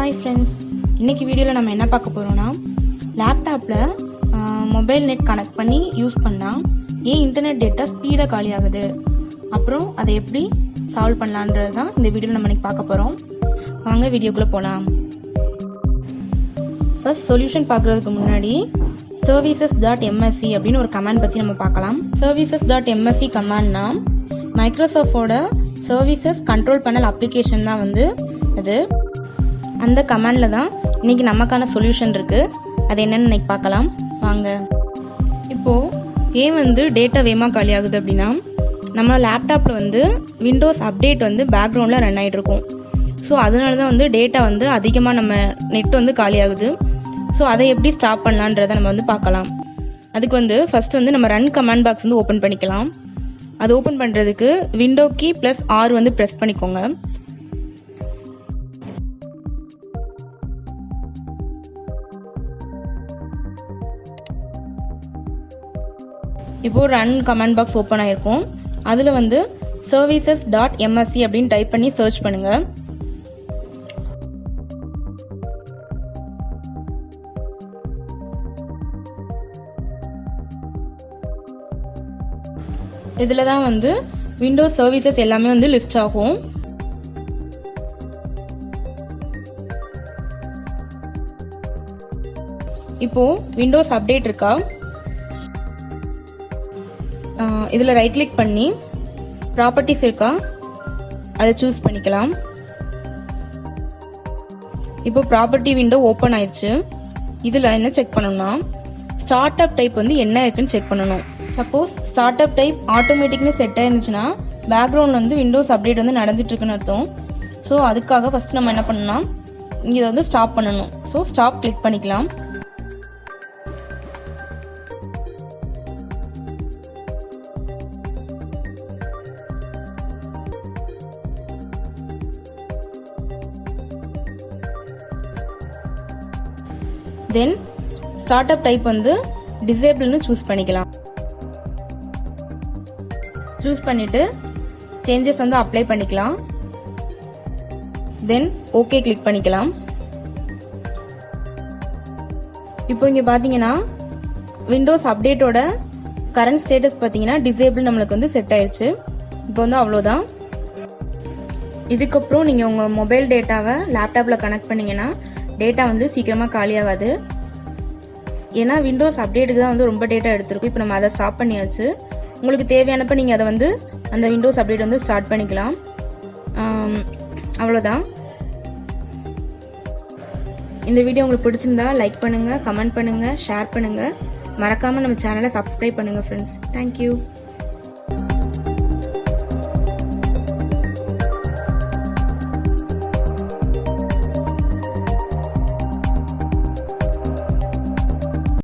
Hi friends, இன்னைக்கு வீடியோவில் நம்ம என்ன பார்க்க போகிறோம்னா லேப்டாப்பில் மொபைல் நெட் கனெக்ட் பண்ணி யூஸ் பண்ணால் ஏன் இன்டர்நெட் டேட்டா ஸ்பீடாக காலி ஆகுது, அப்புறம் அதை எப்படி சால்வ் பண்ணலான்றது தான் இந்த வீடியோவில் நம்ம இன்னைக்கு பார்க்க போகிறோம். வாங்க வீடியோக்குள்ளே போகலாம். ஃபர்ஸ்ட் சொல்யூஷன் பார்க்குறதுக்கு முன்னாடி services.msc அப்படின்னு ஒரு கமாண்ட் பற்றி நம்ம பார்க்கலாம். services.msc கமாண்ட்னா மைக்ரோசாஃப்டோட சர்வீசஸ் கண்ட்ரோல் பேனல் அப்ளிகேஷன் தான் வந்து அது. அந்த கமாண்டில் தான் இன்னைக்கு நமக்கான சொல்யூஷன் இருக்குது. அது என்னன்னு இன்னைக்கு பார்க்கலாம் வாங்க. இப்போது ஏன் வந்து டேட்டா வேகமாக காலி ஆகுது அப்படின்னா, நம்ம லேப்டாப்பில் வந்து விண்டோஸ் அப்டேட் வந்து பேக்ரவுண்டில் ரன் ஆகிட்டு இருக்கும். ஸோ அதனால தான் வந்து டேட்டா வந்து அதிகமாக நம்ம நெட் வந்து காலி ஆகுது. ஸோ அதை எப்படி ஸ்டாப் பண்ணலான்றதை நம்ம வந்து பார்க்கலாம். அதுக்கு வந்து ஃபர்ஸ்ட் வந்து நம்ம ரன் கமாண்ட் பாக்ஸ் வந்து ஓப்பன் பண்ணிக்கலாம். அது ஓப்பன் பண்ணுறதுக்கு விண்டோ கீ ப்ளஸ் R வந்து ப்ரெஸ் பண்ணிக்கோங்க. இப்போ ரன் கமாண்ட் பாக்ஸ் ஓப்பன் ஆயிருக்கும். அதில் வந்து services.msc அப்படின்னு டைப் பண்ணி சர்ச் பண்ணுங்க. இதில் தான் வந்து விண்டோஸ் சர்வீசஸ் எல்லாமே வந்து லிஸ்ட் ஆகும். இப்போ விண்டோஸ் அப்டேட் இருக்கா, இதில் ரைட் கிளிக் பண்ணி ப்ராப்பர்ட்டிஸ் இருக்கா அதை சூஸ் பண்ணிக்கலாம். இப்போ ப்ராப்பர்ட்டி விண்டோ ஓப்பன் ஆயிடுச்சு. இதில் என்ன செக் பண்ணணும்னா ஸ்டார்ட் அப் டைப் வந்து என்ன இருக்குன்னு செக் பண்ணணும். சப்போஸ் ஸ்டார்ட் அப் டைப் ஆட்டோமேட்டிக்னு செட் ஆயிருந்துச்சுன்னா பேக்ரவுண்ட் வந்து விண்டோஸ் அப்டேட் வந்து நடந்துட்டு இருக்குன்னு அர்த்தம். ஸோ அதுக்காக ஃபர்ஸ்ட் நம்ம என்ன பண்ணணும்னா இங்கே வந்து ஸ்டாப் பண்ணணும். ஸோ ஸ்டாப் கிளிக் பண்ணிக்கலாம். தென் ஸ்டார்ட் அப் டைப் வந்து டிசேபிள்னு சூஸ் பண்ணிக்கலாம். சூஸ் பண்ணிட்டு சேஞ்சஸ் வந்து அப்ளை பண்ணிக்கலாம். தென் ஓகே கிளிக் பண்ணிக்கலாம். இப்போ இங்கே பார்த்தீங்கன்னா விண்டோஸ் அப்டேட்டோட கரண்ட் ஸ்டேட்டஸ் பார்த்தீங்கன்னா டிசேபிள் நம்மளுக்கு வந்து செட் ஆயிடுச்சு. இப்போ வந்து அவ்வளோதான். இதுக்கப்புறம் நீங்கள் உங்கள் மொபைல் டேட்டாவை லேப்டாப்பில் கனெக்ட் பண்ணீங்கன்னா டேட்டா வந்து சீக்கிரமாக காலியாகாது. ஏன்னா விண்டோஸ் அப்டேட்டுக்கு தான் வந்து ரொம்ப டேட்டா எடுத்திருக்கும். இப்போ நம்ம அதை ஸ்டாப் பண்ணியாச்சு. உங்களுக்கு தேவையானப்போ நீங்கள் அதை வந்து அந்த விண்டோஸ் அப்டேட் வந்து ஸ்டார்ட் பண்ணிக்கலாம். அவ்வளோதான். இந்த வீடியோ உங்களுக்கு பிடிச்சிருந்தா லைக் பண்ணுங்கள், கமெண்ட் பண்ணுங்கள், ஷேர் பண்ணுங்கள். மறக்காமல் நம்ம சேனலை சப்ஸ்கிரைப் பண்ணுங்கள் ஃப்ரெண்ட்ஸ். தேங்க்யூ.